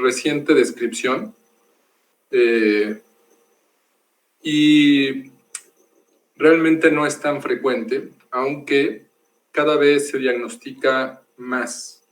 reciente descripción. Y realmente no es tan frecuente, aunque cada vez se diagnostica más.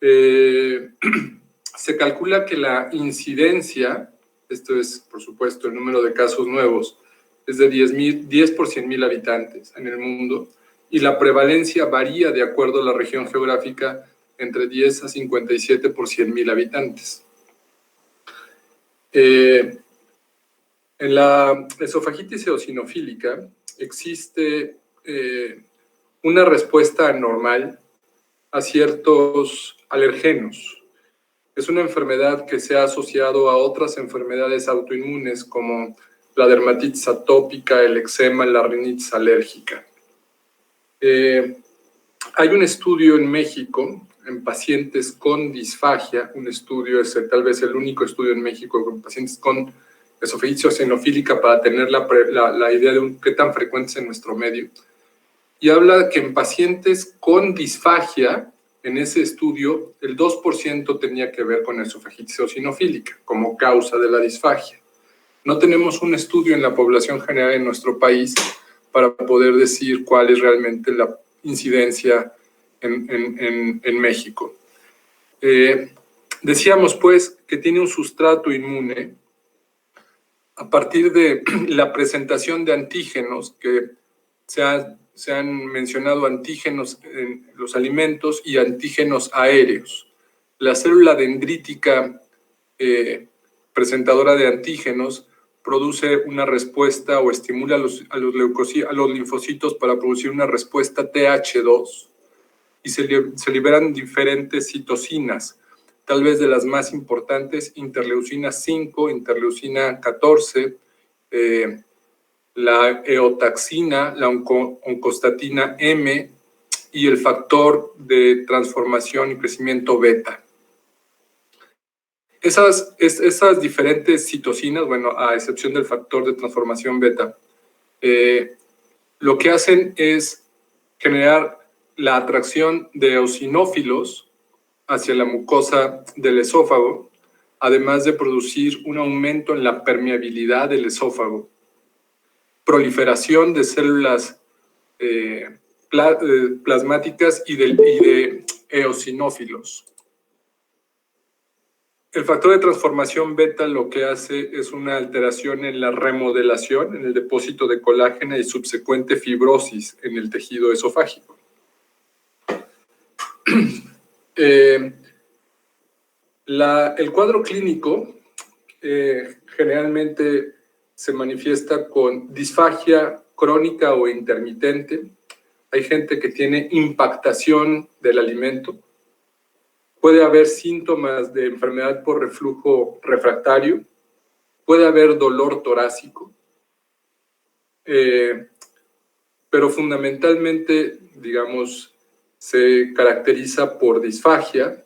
Se calcula que la incidencia, esto es, por supuesto, el número de casos nuevos, es de 10 por 100,000 habitantes en el mundo, y la prevalencia varía de acuerdo a la región geográfica entre 10 a 57 por 100,000 habitantes. En la esofagitis eosinofílica existe una respuesta anormal a ciertos alergenos. Es una enfermedad que se ha asociado a otras enfermedades autoinmunes como la dermatitis atópica, el eczema, la rinitis alérgica. Hay un estudio en México en pacientes con disfagia, un estudio, es tal vez el único estudio en México con pacientes con esofagitis eosinofílica para tener la idea de qué tan frecuente es en nuestro medio. Y habla que en pacientes con disfagia, en ese estudio, el 2% tenía que ver con esofagitis eosinofílica como causa de la disfagia. No tenemos un estudio en la población general en nuestro país para poder decir cuál es realmente la incidencia en México. Decíamos, pues, que tiene un sustrato inmune a partir de la presentación de antígenos, que se han mencionado antígenos en los alimentos y antígenos aéreos. La célula dendrítica presentadora de antígenos produce una respuesta o estimula a los linfocitos para producir una respuesta TH2 y se liberan diferentes citocinas, tal vez de las más importantes, interleucina 5, interleucina 14, la eotaxina, la oncostatina M y el factor de transformación y crecimiento beta. Esas diferentes citocinas, bueno, a excepción del factor de transformación beta, lo que hacen es generar la atracción de eosinófilos hacia la mucosa del esófago, además de producir un aumento en la permeabilidad del esófago, proliferación de células plasmáticas y de eosinófilos. El factor de transformación beta lo que hace es una alteración en la remodelación, en el depósito de colágeno y subsecuente fibrosis en el tejido esofágico. El cuadro clínico generalmente se manifiesta con disfagia crónica o intermitente. Hay gente que tiene impactación del alimento. Puede haber síntomas de enfermedad por reflujo refractario. Puede haber dolor torácico. Pero fundamentalmente, digamos, se caracteriza por disfagia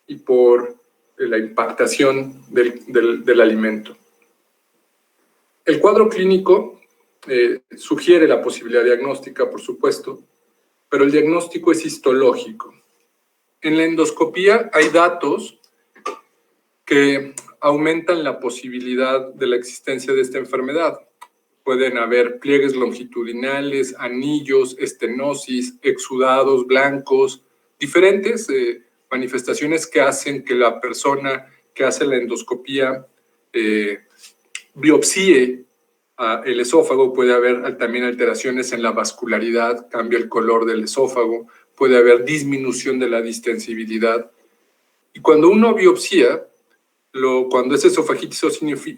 y por la impactación del alimento. El cuadro clínico sugiere la posibilidad diagnóstica, por supuesto, pero el diagnóstico es histológico. En la endoscopía hay datos que aumentan la posibilidad de la existencia de esta enfermedad. Pueden haber pliegues longitudinales, anillos, estenosis, exudados blancos, diferentes manifestaciones que hacen que la persona que hace la endoscopía biopsíe el esófago. Puede haber también alteraciones en la vascularidad, cambia el color del esófago, puede haber disminución de la distensibilidad. Y cuando uno biopsia, cuando es esofagitis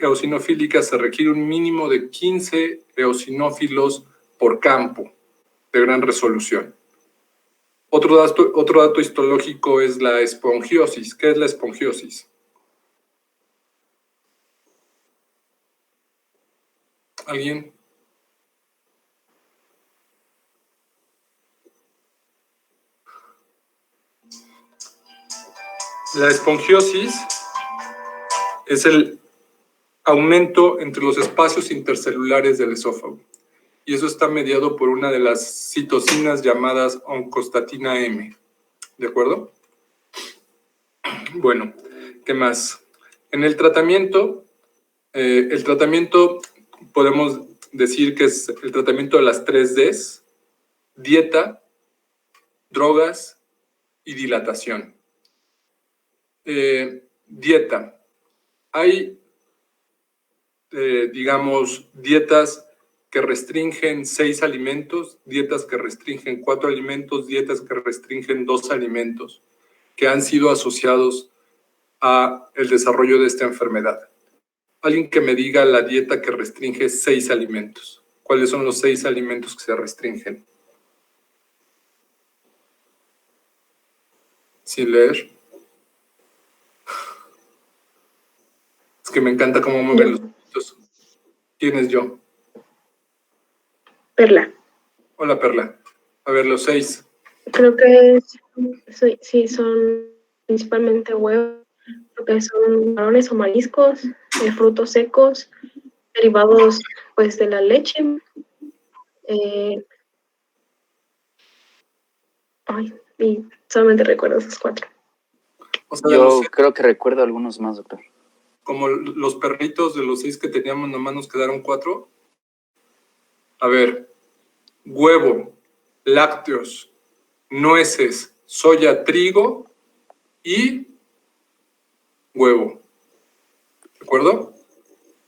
eosinofílica, se requiere un mínimo de 15 eosinófilos por campo de gran resolución. Otro dato histológico es la espongiosis. ¿Qué es la espongiosis? ¿Alguien? La espongiosis es el aumento entre los espacios intercelulares del esófago. Y eso está mediado por una de las citocinas llamadas oncostatina M. ¿De acuerdo? Bueno, ¿Qué más? En el tratamiento podemos decir que es el tratamiento de las 3Ds: dieta, drogas y dilatación. Dieta. Hay, digamos, dietas que restringen 6 alimentos, dietas que restringen 4 alimentos, dietas que restringen 2 alimentos, que han sido asociados a el desarrollo de esta enfermedad. Alguien que me diga la dieta que restringe 6 alimentos. ¿Cuáles son los 6 alimentos que se restringen? Sin leer. Es que me encanta cómo mueven los ojitos. ¿Quién es yo? Perla. Hola, Perla. A ver, los 6. Creo que sí, son principalmente huevos, porque son camarones o mariscos, frutos secos, derivados pues de la leche. Y solamente recuerdo esos 4. O sea, yo creo que recuerdo algunos más, doctor. Como los perritos de los 6 que teníamos, nomás nos quedaron 4. A ver, huevo, lácteos, nueces, soya, trigo y huevo. ¿De acuerdo?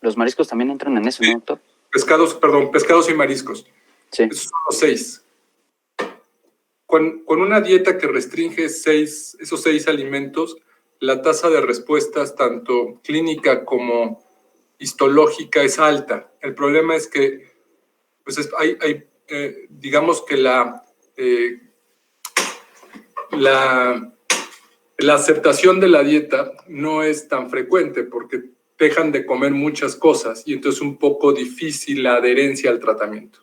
Los mariscos también entran en eso, ¿no, doctor? Pescados y mariscos. Sí. Esos son los 6. Con una dieta que restringe esos 6 alimentos, la tasa de respuestas, tanto clínica como histológica, es alta. El problema es que, pues digamos que la aceptación de la dieta no es tan frecuente porque dejan de comer muchas cosas y entonces es un poco difícil la adherencia al tratamiento.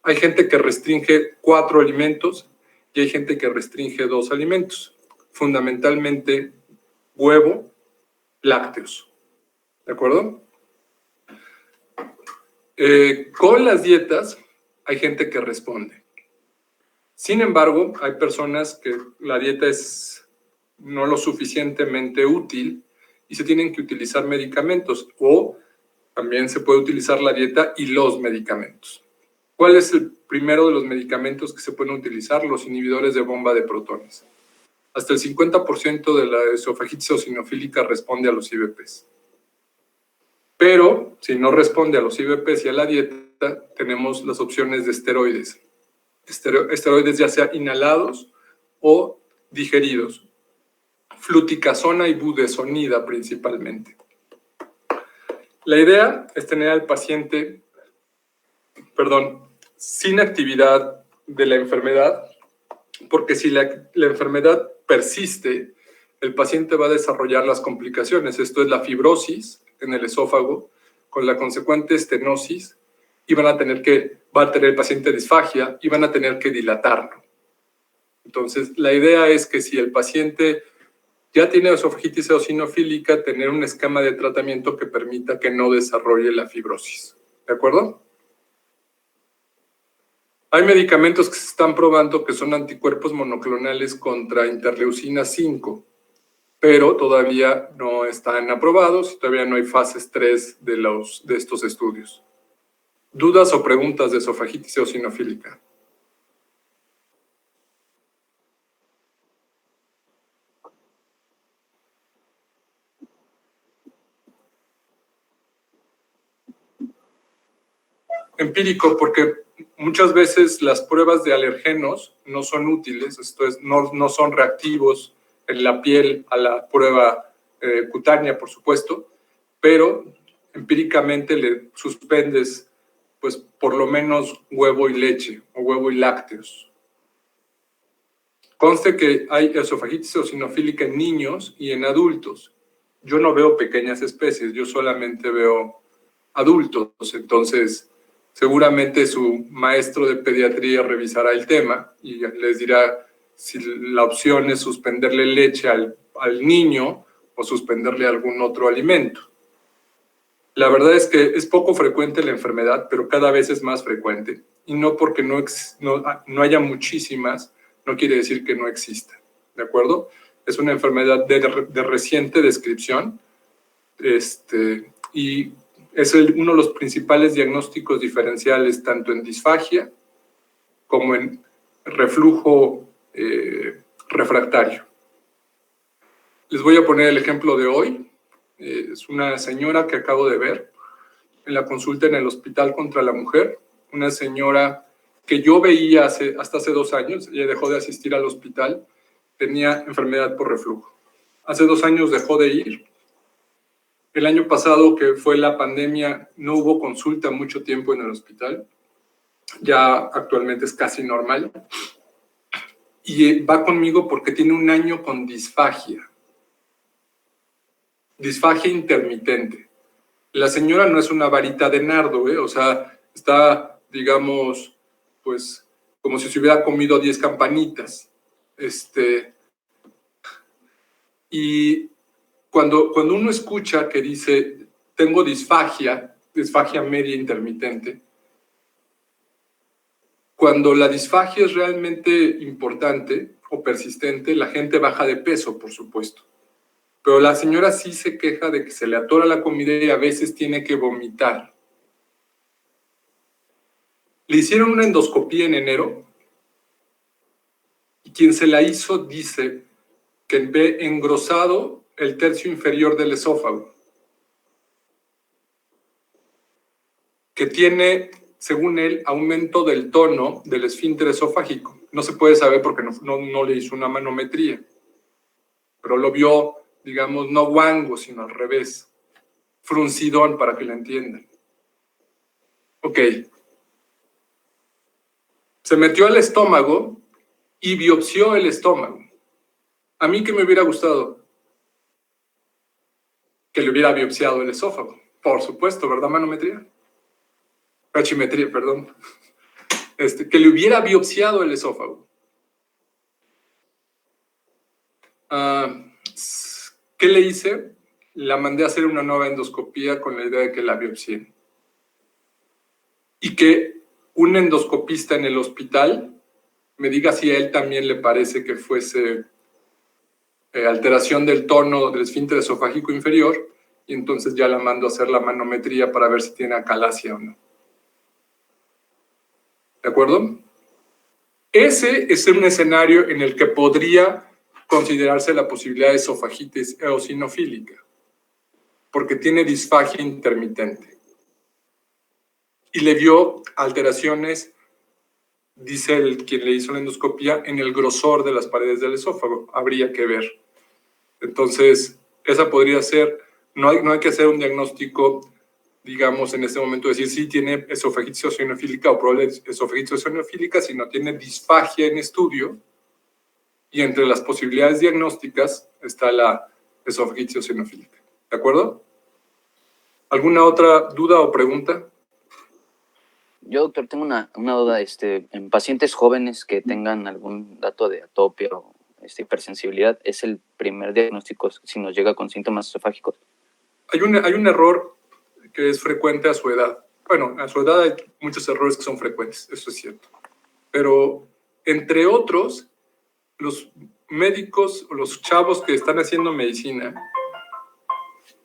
Hay gente que restringe 4 alimentos y hay gente que restringe 2 alimentos, fundamentalmente huevo, lácteos. ¿De acuerdo? Con las dietas hay gente que responde. Sin embargo, hay personas que la dieta es no lo suficientemente útil y se tienen que utilizar medicamentos, o también se puede utilizar la dieta y los medicamentos. ¿Cuál es el primero de los medicamentos que se pueden utilizar? Los inhibidores de bomba de protones. Hasta el 50% de la esofagitis eosinofílica responde a los IBPs. Pero si no responde a los IBPs y a la dieta, tenemos las opciones de esteroides. Esteroides ya sea inhalados o digeridos. Fluticasona y budesonida principalmente. La idea es tener al paciente, sin actividad de la enfermedad, porque si la enfermedad persiste, el paciente va a desarrollar las complicaciones. Esto es la fibrosis en el esófago, con la consecuente estenosis, y va a tener el paciente disfagia y van a tener que dilatarlo. Entonces, la idea es que si el paciente ya tiene esofagitis eosinofílica, tener un esquema de tratamiento que permita que no desarrolle la fibrosis. ¿De acuerdo? Hay medicamentos que se están probando que son anticuerpos monoclonales contra interleucina 5, pero todavía no están aprobados y todavía no hay fases 3 de estos estudios. ¿Dudas o preguntas de esofagitis eosinofílica? Empírico, porque muchas veces las pruebas de alergenos no son útiles, esto es, no son reactivos en la piel a la prueba cutánea, por supuesto, pero empíricamente le suspendes, pues, por lo menos huevo y leche o huevo y lácteos. Conste que hay esofagitis eosinofílica en niños y en adultos. Yo no veo pequeñas especies, yo solamente veo adultos, entonces seguramente su maestro de pediatría revisará el tema y les dirá si la opción es suspenderle leche al niño o suspenderle algún otro alimento. La verdad es que es poco frecuente la enfermedad, pero cada vez es más frecuente. Y no porque no haya muchísimas, no quiere decir que no exista. ¿De acuerdo? es una enfermedad de reciente descripción, y es uno de los principales diagnósticos diferenciales tanto en disfagia como en reflujo refractario. Les voy a poner el ejemplo de hoy. Es una señora que acabo de ver en la consulta en el Hospital contra la Mujer, una señora que yo veía hasta hace 2 años. Ella dejó de asistir al hospital, tenía enfermedad por reflujo. Hace 2 años dejó de ir. El año pasado, que fue la pandemia, no hubo consulta mucho tiempo en el hospital. Ya actualmente es casi normal. Y va conmigo porque tiene 1 año con disfagia. Disfagia intermitente. La señora no es una varita de nardo, o sea, está, digamos, pues, como si se hubiera comido 10 campanitas. Y cuando uno escucha que dice, tengo disfagia media intermitente, cuando la disfagia es realmente importante o persistente, la gente baja de peso, por supuesto. Pero la señora sí se queja de que se le atora la comida y a veces tiene que vomitar. Le hicieron una endoscopía en enero y quien se la hizo dice que ve engrosado el tercio inferior del esófago, que tiene, según él, aumento del tono del esfínter esofágico. No se puede saber porque no le hizo una manometría, pero lo vio, digamos, no guango, sino al revés, fruncidón, para que lo entiendan. Ok. Se metió al estómago y biopsió el estómago. ¿A mí qué me hubiera gustado? Que le hubiera biopsiado el esófago. Por supuesto, ¿verdad, manometría? Brachimetría, perdón. Que le hubiera biopsiado el esófago. ¿Qué le hice? La mandé a hacer una nueva endoscopía con la idea de que la biopsien. Y que un endoscopista en el hospital me diga si a él también le parece que fuese alteración del tono del esfínter esofágico inferior, y entonces ya la mando a hacer la manometría para ver si tiene acalasia o no. ¿De acuerdo? Ese es un escenario en el que podría considerarse la posibilidad de esofagitis eosinofílica, porque tiene disfagia intermitente. Y le vio alteraciones, dice quien le hizo la endoscopía, en el grosor de las paredes del esófago. Habría que ver. Entonces, esa podría ser, no hay que hacer un diagnóstico, digamos, en este momento, decir si tiene esofagitis eosinofílica o probable esofagitis eosinofílica, sino tiene disfagia en estudio, y entre las posibilidades diagnósticas está la esofagitis eosinofílica. ¿De acuerdo? ¿Alguna otra duda o pregunta? Yo, doctor, tengo una duda. En pacientes jóvenes que tengan algún dato de atopia o hipersensibilidad, ¿es el primer diagnóstico si nos llega con síntomas esofágicos? Hay un error que es frecuente a su edad. Bueno, a su edad hay muchos errores que son frecuentes, eso es cierto. Pero, entre otros, los médicos o los chavos que están haciendo medicina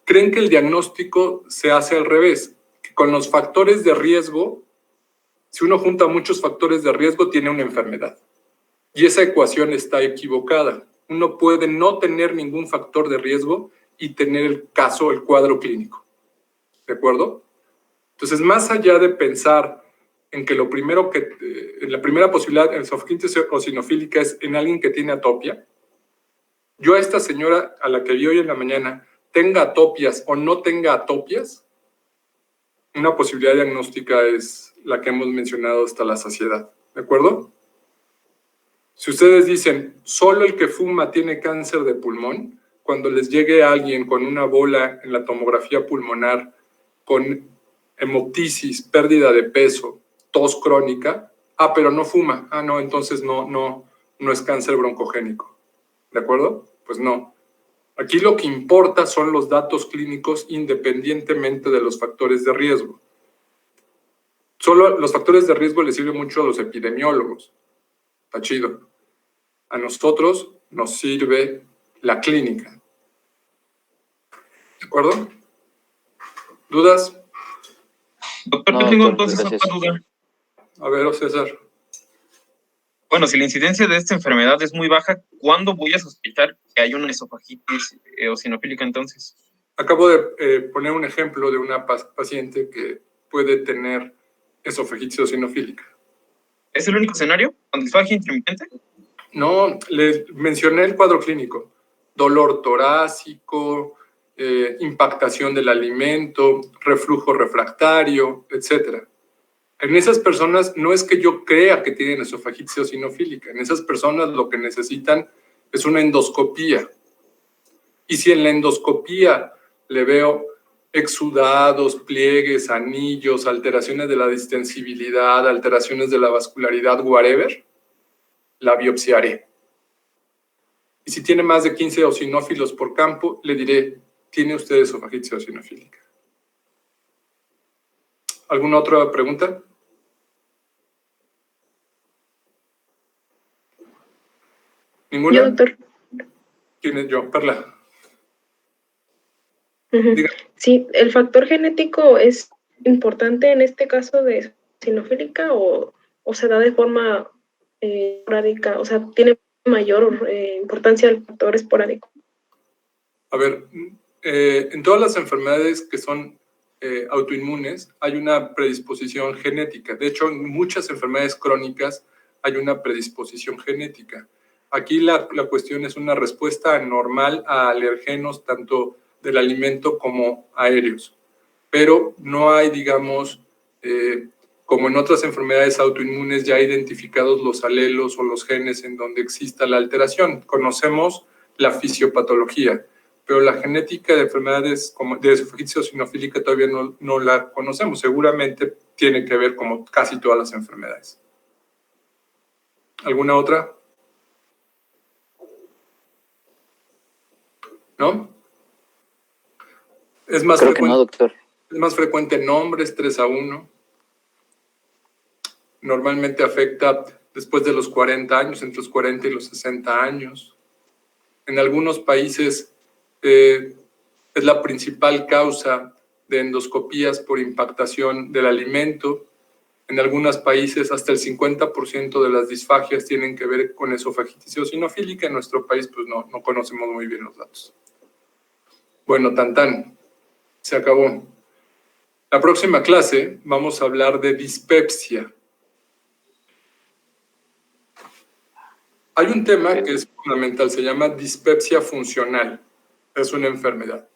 creen que el diagnóstico se hace al revés, que con los factores de riesgo, si uno junta muchos factores de riesgo, tiene una enfermedad. Y esa ecuación está equivocada. Uno puede no tener ningún factor de riesgo y tener el cuadro clínico. ¿De acuerdo? Entonces, más allá de pensar en que en la primera posibilidad en esofagitis eosinofílica es en alguien que tiene atopia, yo a esta señora a la que vi hoy en la mañana, tenga atopias o no tenga atopias, una posibilidad diagnóstica es la que hemos mencionado hasta la saciedad. ¿De acuerdo? Si ustedes dicen, solo el que fuma tiene cáncer de pulmón, cuando les llegue a alguien con una bola en la tomografía pulmonar, con hemoptisis, pérdida de peso, tos crónica, pero no fuma, no, entonces no es cáncer broncogénico. ¿De acuerdo? Pues no. Aquí lo que importa son los datos clínicos independientemente de los factores de riesgo. Solo los factores de riesgo les sirven mucho a los epidemiólogos. Está chido. A nosotros nos sirve la clínica. ¿De acuerdo? ¿Dudas? Doctor, No, yo tengo doctor, entonces gracias. otra duda. A ver, César. Bueno, si la incidencia de esta enfermedad es muy baja, ¿cuándo voy a sospechar que hay una esofagitis eosinofílica entonces? Acabo de poner un ejemplo de una paciente que puede tener esofagitis eosinofílica. ¿Es el único escenario? ¿Con disfagia intermitente? No, les mencioné el cuadro clínico. Dolor torácico, impactación del alimento, reflujo refractario, etc. En esas personas no es que yo crea que tienen esofagitis eosinofílica. En esas personas lo que necesitan es una endoscopía. Y si en la endoscopía le veo exudados, pliegues, anillos, alteraciones de la distensibilidad, alteraciones de la vascularidad, whatever, la biopsiaré. Y si tiene más de 15 eosinófilos por campo, le diré, ¿tiene usted esofagitis eosinofílica? ¿Alguna otra pregunta? ¿Ninguna? Yo, doctor. ¿Quién es yo? Perla. Ujú. Diga. Sí, ¿el factor genético es importante en este caso de eosinofílica o se da de forma esporádica? O sea, ¿tiene mayor importancia el factor esporádico? A ver, en todas las enfermedades que son autoinmunes hay una predisposición genética. De hecho, en muchas enfermedades crónicas hay una predisposición genética. Aquí la cuestión es una respuesta anormal a alergenos tanto del alimento como aéreos. Pero no hay, digamos, como en otras enfermedades autoinmunes, ya identificados los alelos o los genes en donde exista la alteración. Conocemos la fisiopatología, pero la genética de enfermedades como de esofagitis eosinofílica todavía no la conocemos. Seguramente tiene que ver como casi todas las enfermedades. ¿Alguna otra? ¿No? Es más Creo que frecuente. no, doctor. Es más frecuente en hombres, 3-1. Normalmente afecta después de los 40 años, entre los 40 y los 60 años. En algunos países es la principal causa de endoscopías por impactación del alimento. En algunos países hasta el 50% de las disfagias tienen que ver con esofagitis eosinofílica. En nuestro país pues no conocemos muy bien los datos. Bueno, tan, se acabó. La próxima clase vamos a hablar de dispepsia. Hay un tema que es fundamental, se llama dispepsia funcional. Es una enfermedad.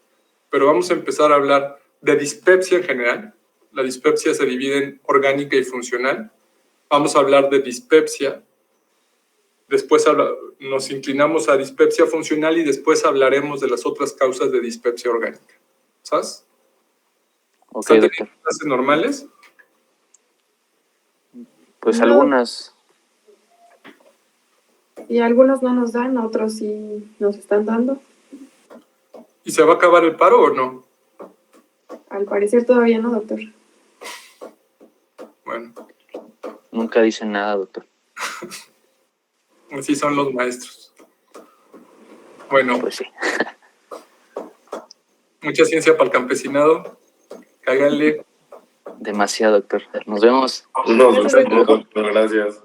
Pero vamos a empezar a hablar de dispepsia en general. La dispepsia se divide en orgánica y funcional. Vamos a hablar de dispepsia. Después nos inclinamos a dispepsia funcional y después hablaremos de las otras causas de dispepsia orgánica. ¿Sabes? Ok, ¿Están doctor. teniendo clases normales? Pues No. algunas. Y algunos no nos dan, otros sí nos están dando. ¿Y se va a acabar el paro o no? Al parecer todavía no, doctor. Bueno, Nunca dicen nada, doctor. así son los maestros. Bueno, Pues sí. mucha ciencia para el campesinado. Cáiganle. Demasiado, doctor. Nos vemos. Nos vemos, doctor. Gracias.